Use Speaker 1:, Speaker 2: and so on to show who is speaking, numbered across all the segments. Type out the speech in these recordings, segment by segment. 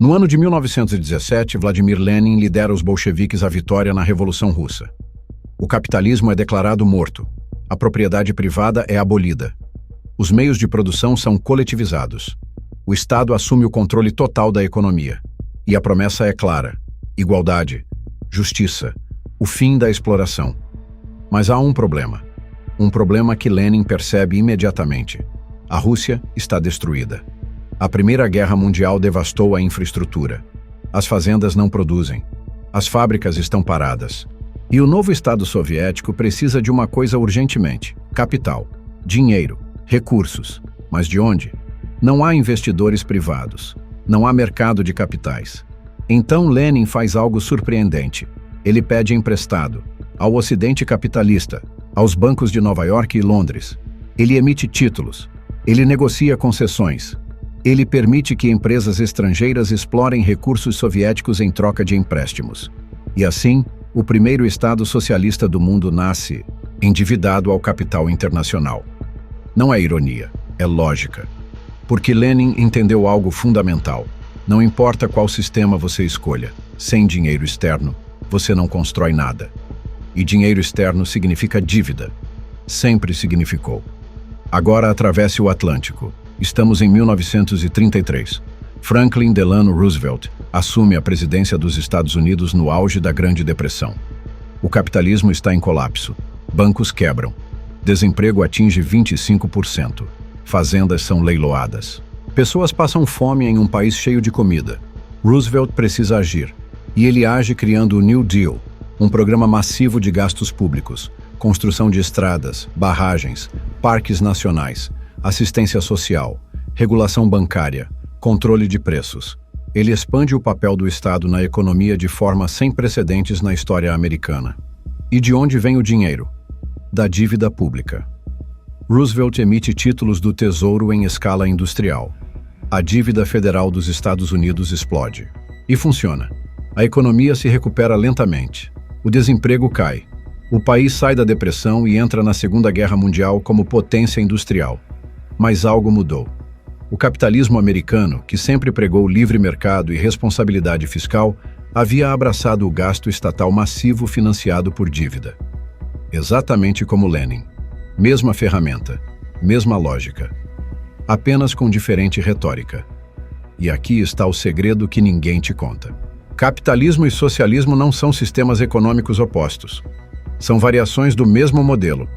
Speaker 1: No ano de 1917, Vladimir Lenin lidera os bolcheviques à vitória na Revolução Russa. O capitalismo é declarado morto. A propriedade privada é abolida. Os meios de produção são coletivizados. O Estado assume o controle total da economia. E a promessa é clara: igualdade, justiça, o fim da exploração. Mas há um problema que Lenin percebe imediatamente. A Rússia está destruída. A Primeira Guerra Mundial devastou a infraestrutura. As fazendas não produzem. As fábricas estão paradas. E o novo Estado soviético precisa de uma coisa urgentemente: capital, dinheiro, recursos. Mas de onde? Não há investidores privados. Não há mercado de capitais. Então Lenin faz algo surpreendente. Ele pede emprestado ao Ocidente capitalista, aos bancos de Nova York e Londres. Ele emite títulos. Ele negocia concessões. Ele permite que empresas estrangeiras explorem recursos soviéticos em troca de empréstimos. E assim, o primeiro Estado socialista do mundo nasce, endividado ao capital internacional. Não é ironia, é lógica. Porque Lenin entendeu algo fundamental. Não importa qual sistema você escolha, sem dinheiro externo, você não constrói nada. E dinheiro externo significa dívida. Sempre significou. Agora atravesse o Atlântico. Estamos em 1933. Franklin Delano Roosevelt assume a presidência dos Estados Unidos no auge da Grande Depressão. O capitalismo está em colapso. Bancos quebram. Desemprego atinge 25%. Fazendas são leiloadas. Pessoas passam fome em um país cheio de comida. Roosevelt precisa agir. E ele age criando o New Deal, um programa massivo de gastos públicos, construção de estradas, barragens, parques nacionais, assistência social, regulação bancária, controle de preços. Ele expande o papel do Estado na economia de forma sem precedentes na história americana. E de onde vem o dinheiro? Da dívida pública. Roosevelt emite títulos do Tesouro em escala industrial. A dívida federal dos Estados Unidos explode. E funciona. A economia se recupera lentamente. O desemprego cai. O país sai da depressão e entra na Segunda Guerra Mundial como potência industrial. Mas algo mudou. O capitalismo americano, que sempre pregou livre mercado e responsabilidade fiscal, havia abraçado o gasto estatal massivo financiado por dívida. Exatamente como Lenin. Mesma ferramenta, mesma lógica. Apenas com diferente retórica. E aqui está o segredo que ninguém te conta. Capitalismo e socialismo não são sistemas econômicos opostos. São variações do mesmo modelo.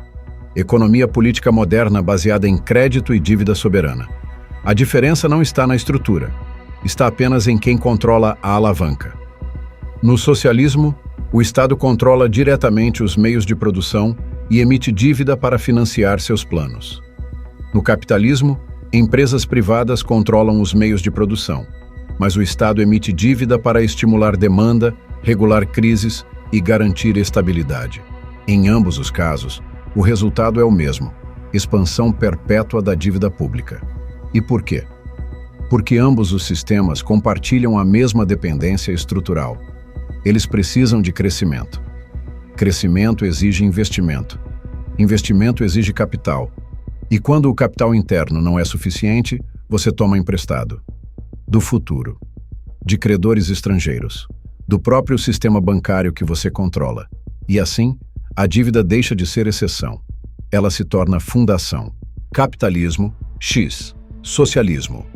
Speaker 1: Economia política moderna baseada em crédito e dívida soberana. A diferença não está na estrutura. Está apenas em quem controla a alavanca. No socialismo, o Estado controla diretamente os meios de produção e emite dívida para financiar seus planos. No capitalismo, empresas privadas controlam os meios de produção, mas o Estado emite dívida para estimular demanda, regular crises e garantir estabilidade. Em ambos os casos, o resultado é o mesmo: expansão perpétua da dívida pública. E por quê? Porque ambos os sistemas compartilham a mesma dependência estrutural. Eles precisam de crescimento. Crescimento exige investimento. Investimento exige capital. E quando o capital interno não é suficiente, você toma emprestado. Do futuro. De credores estrangeiros. Do próprio sistema bancário que você controla. E assim, a dívida deixa de ser exceção. Ela se torna fundação. Capitalismo, X. Socialismo.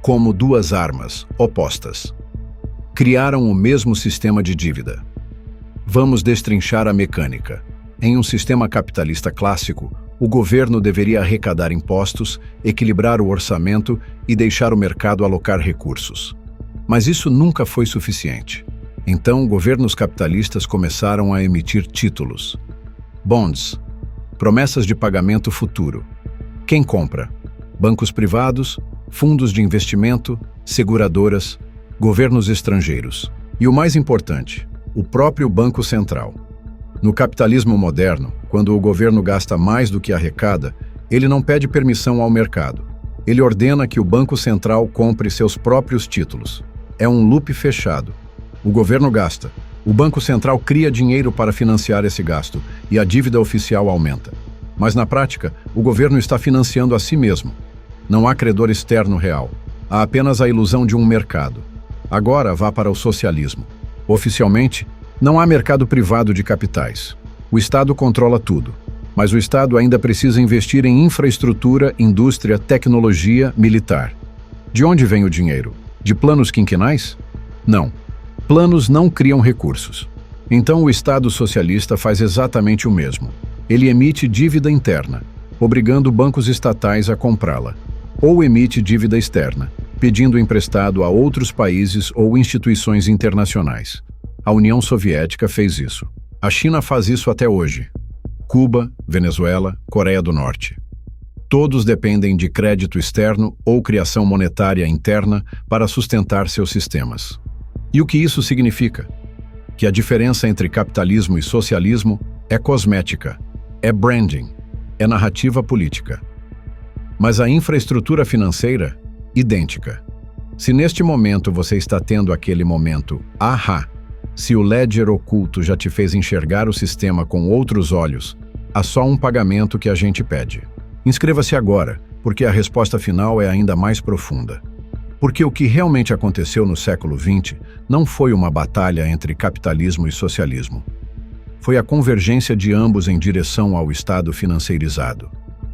Speaker 1: Como duas armas opostas. Criaram o mesmo sistema de dívida. Vamos destrinchar a mecânica. Em um sistema capitalista clássico, o governo deveria arrecadar impostos, equilibrar o orçamento e deixar o mercado alocar recursos. Mas isso nunca foi suficiente. Então, governos capitalistas começaram a emitir títulos. Bonds. Promessas de pagamento futuro. Quem compra? Bancos privados, fundos de investimento, seguradoras, governos estrangeiros. E o mais importante, o próprio Banco Central. No capitalismo moderno, quando o governo gasta mais do que arrecada, ele não pede permissão ao mercado. Ele ordena que o Banco Central compre seus próprios títulos. É um loop fechado. O governo gasta. O Banco Central cria dinheiro para financiar esse gasto e a dívida oficial aumenta. Mas na prática, o governo está financiando a si mesmo. Não há credor externo real. Há apenas a ilusão de um mercado. Agora vá para o socialismo. Oficialmente, não há mercado privado de capitais. O Estado controla tudo, mas o Estado ainda precisa investir em infraestrutura, indústria, tecnologia, militar. De onde vem o dinheiro? De planos quinquenais? Não. Planos não criam recursos. Então o Estado socialista faz exatamente o mesmo. Ele emite dívida interna, obrigando bancos estatais a comprá-la, ou emite dívida externa, pedindo emprestado a outros países ou instituições internacionais. A União Soviética fez isso. A China faz isso até hoje. Cuba, Venezuela, Coreia do Norte. Todos dependem de crédito externo ou criação monetária interna para sustentar seus sistemas. E o que isso significa? Que a diferença entre capitalismo e socialismo é cosmética, é branding, é narrativa política. Mas a infraestrutura financeira, idêntica. Se neste momento você está tendo aquele momento, ahá, se o ledger oculto já te fez enxergar o sistema com outros olhos, há só um pagamento que a gente pede. Inscreva-se agora, porque a resposta final é ainda mais profunda. Porque o que realmente aconteceu no século XX não foi uma batalha entre capitalismo e socialismo. Foi a convergência de ambos em direção ao Estado financeirizado.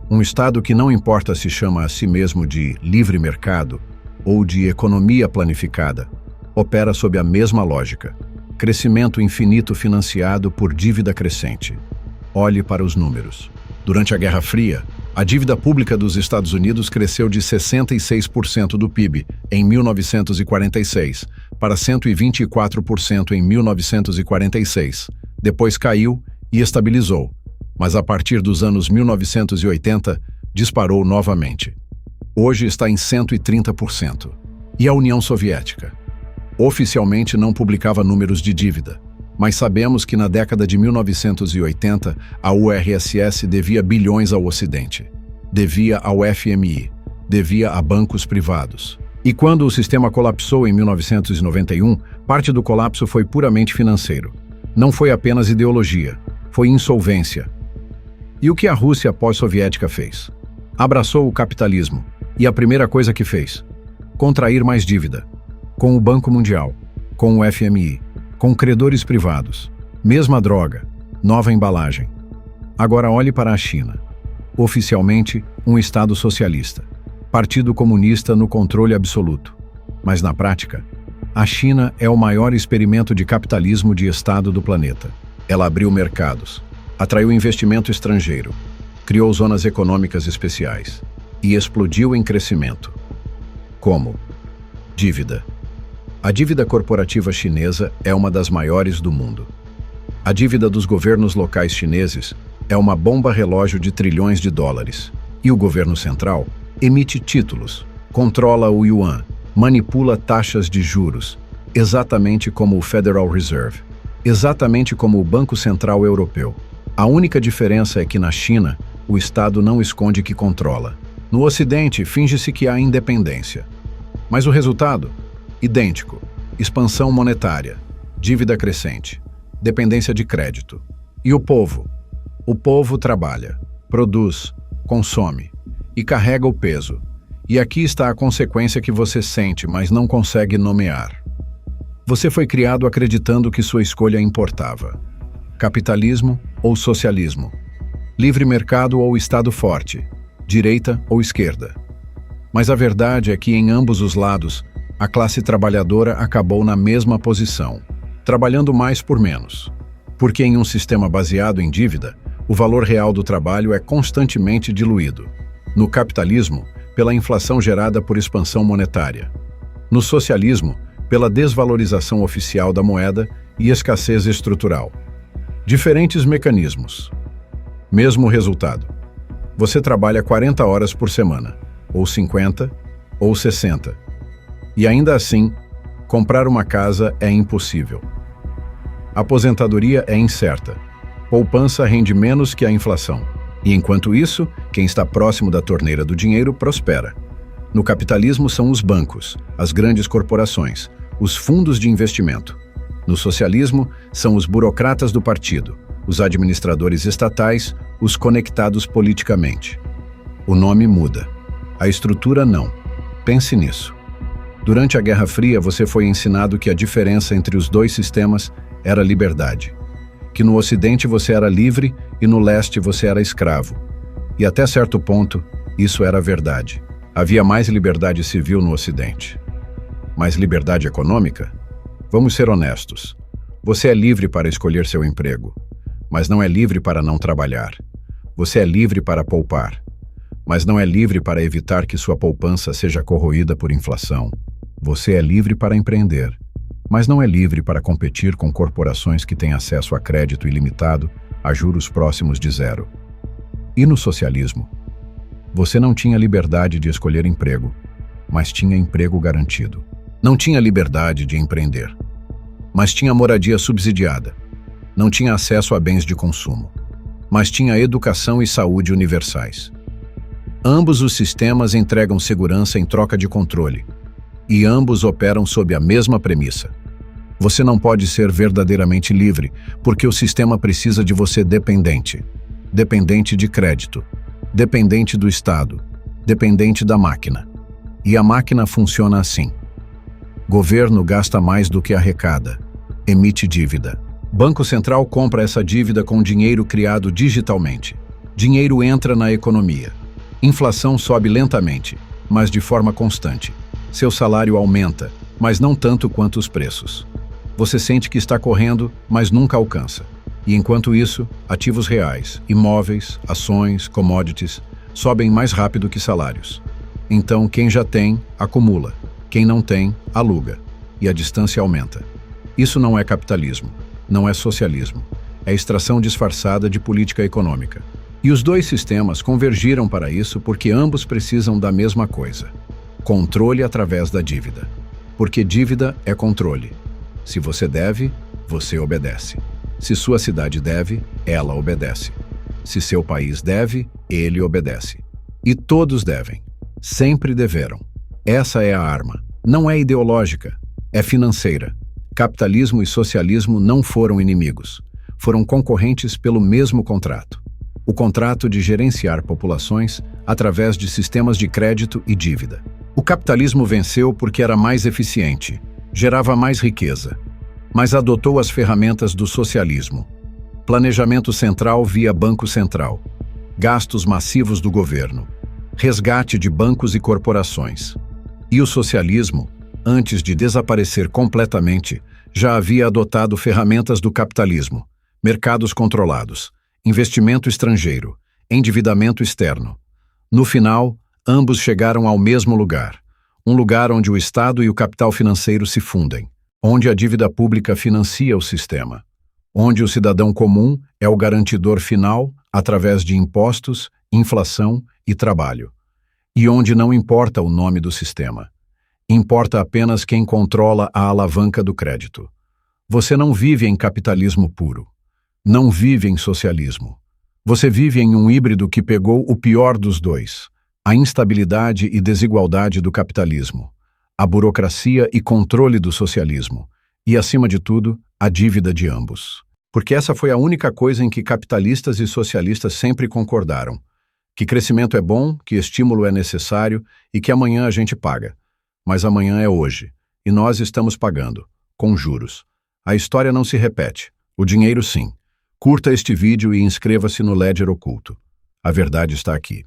Speaker 1: Um Estado que não importa se chama a si mesmo de livre mercado ou de economia planificada, opera sob a mesma lógica. Crescimento infinito financiado por dívida crescente. Olhe para os números. Durante a Guerra Fria, a dívida pública dos Estados Unidos cresceu de 66% do PIB em 1946 para 124% em 1946. Depois caiu e estabilizou, mas a partir dos anos 1980 disparou novamente. Hoje está em 130%. E a União Soviética? Oficialmente não publicava números de dívida, mas sabemos que na década de 1980 a URSS devia bilhões ao Ocidente, devia ao FMI, devia a bancos privados. E quando o sistema colapsou em 1991, parte do colapso foi puramente financeiro. Não foi apenas ideologia, foi insolvência. E o que a Rússia pós-soviética fez? Abraçou o capitalismo, e a primeira coisa que fez? Contrair mais dívida. Com o Banco Mundial, com o FMI, com credores privados. Mesma droga, nova embalagem. Agora olhe para a China. Oficialmente, um Estado socialista. Partido Comunista no controle absoluto. Mas na prática, a China é o maior experimento de capitalismo de Estado do planeta. Ela abriu mercados, atraiu investimento estrangeiro, criou zonas econômicas especiais e explodiu em crescimento. Como? Dívida. A dívida corporativa chinesa é uma das maiores do mundo. A dívida dos governos locais chineses é uma bomba-relógio de trilhões de dólares. E o governo central emite títulos, controla o yuan, manipula taxas de juros, exatamente como o Federal Reserve, exatamente como o Banco Central Europeu. A única diferença é que na China, o Estado não esconde que controla. No Ocidente, finge-se que há independência. Mas o resultado? Idêntico. Expansão monetária, dívida crescente, dependência de crédito. E o povo? O povo trabalha, produz, consome e carrega o peso. E aqui está a consequência que você sente, mas não consegue nomear. Você foi criado acreditando que sua escolha importava. Capitalismo ou socialismo? Livre mercado ou Estado forte? Direita ou esquerda? Mas a verdade é que em ambos os lados, a classe trabalhadora acabou na mesma posição, trabalhando mais por menos. Porque em um sistema baseado em dívida, o valor real do trabalho é constantemente diluído. No capitalismo, pela inflação gerada por expansão monetária. No socialismo, pela desvalorização oficial da moeda e escassez estrutural. Diferentes mecanismos. Mesmo resultado. Você trabalha 40 horas por semana, ou 50, ou 60. E ainda assim, comprar uma casa é impossível. Aposentadoria é incerta. Poupança rende menos que a inflação. E enquanto isso, quem está próximo da torneira do dinheiro prospera. No capitalismo são os bancos, as grandes corporações, os fundos de investimento. No socialismo, são os burocratas do partido, os administradores estatais, os conectados politicamente. O nome muda. A estrutura não. Pense nisso. Durante a Guerra Fria, você foi ensinado que a diferença entre os dois sistemas era liberdade. Que no Ocidente você era livre e no Leste você era escravo. E até certo ponto, isso era verdade. Havia mais liberdade civil no Ocidente. Mais liberdade econômica? Vamos ser honestos. Você é livre para escolher seu emprego, mas não é livre para não trabalhar. Você é livre para poupar, mas não é livre para evitar que sua poupança seja corroída por inflação. Você é livre para empreender, mas não é livre para competir com corporações que têm acesso a crédito ilimitado a juros próximos de zero. E no socialismo? Você não tinha liberdade de escolher emprego, mas tinha emprego garantido. Não tinha liberdade de empreender, mas tinha moradia subsidiada. Não tinha acesso a bens de consumo, mas tinha educação e saúde universais. Ambos os sistemas entregam segurança em troca de controle, e ambos operam sob a mesma premissa. Você não pode ser verdadeiramente livre, porque o sistema precisa de você dependente. Dependente de crédito, dependente do Estado, dependente da máquina. E a máquina funciona assim. Governo gasta mais do que arrecada, emite dívida. Banco Central compra essa dívida com dinheiro criado digitalmente. Dinheiro entra na economia. Inflação sobe lentamente, mas de forma constante. Seu salário aumenta, mas não tanto quanto os preços. Você sente que está correndo, mas nunca alcança. E enquanto isso, ativos reais, imóveis, ações, commodities, sobem mais rápido que salários. Então, quem já tem, acumula. Quem não tem, aluga. E a distância aumenta. Isso não é capitalismo, não é socialismo. É extração disfarçada de política econômica. E os dois sistemas convergiram para isso porque ambos precisam da mesma coisa. Controle através da dívida. Porque dívida é controle. Se você deve, você obedece. Se sua cidade deve, ela obedece. Se seu país deve, ele obedece. E todos devem. Sempre deveram. Essa é a arma. Não é ideológica, é financeira. Capitalismo e socialismo não foram inimigos. Foram concorrentes pelo mesmo contrato. O contrato de gerenciar populações através de sistemas de crédito e dívida. O capitalismo venceu porque era mais eficiente, gerava mais riqueza, mas adotou as ferramentas do socialismo. Planejamento central via Banco Central, gastos massivos do governo, resgate de bancos e corporações. E o socialismo, antes de desaparecer completamente, já havia adotado ferramentas do capitalismo, mercados controlados, investimento estrangeiro, endividamento externo. No final, ambos chegaram ao mesmo lugar, um lugar onde o Estado e o capital financeiro se fundem, onde a dívida pública financia o sistema, onde o cidadão comum é o garantidor final através de impostos, inflação e trabalho, e onde não importa o nome do sistema. Importa apenas quem controla a alavanca do crédito. Você não vive em capitalismo puro. Não vive em socialismo. Você vive em um híbrido que pegou o pior dos dois: a instabilidade e desigualdade do capitalismo, a burocracia e controle do socialismo, e, acima de tudo, a dívida de ambos. Porque essa foi a única coisa em que capitalistas e socialistas sempre concordaram: que crescimento é bom, que estímulo é necessário e que amanhã a gente paga. Mas amanhã é hoje, e nós estamos pagando, com juros. A história não se repete, o dinheiro sim. Curta este vídeo e inscreva-se no Ledger Oculto. A verdade está aqui.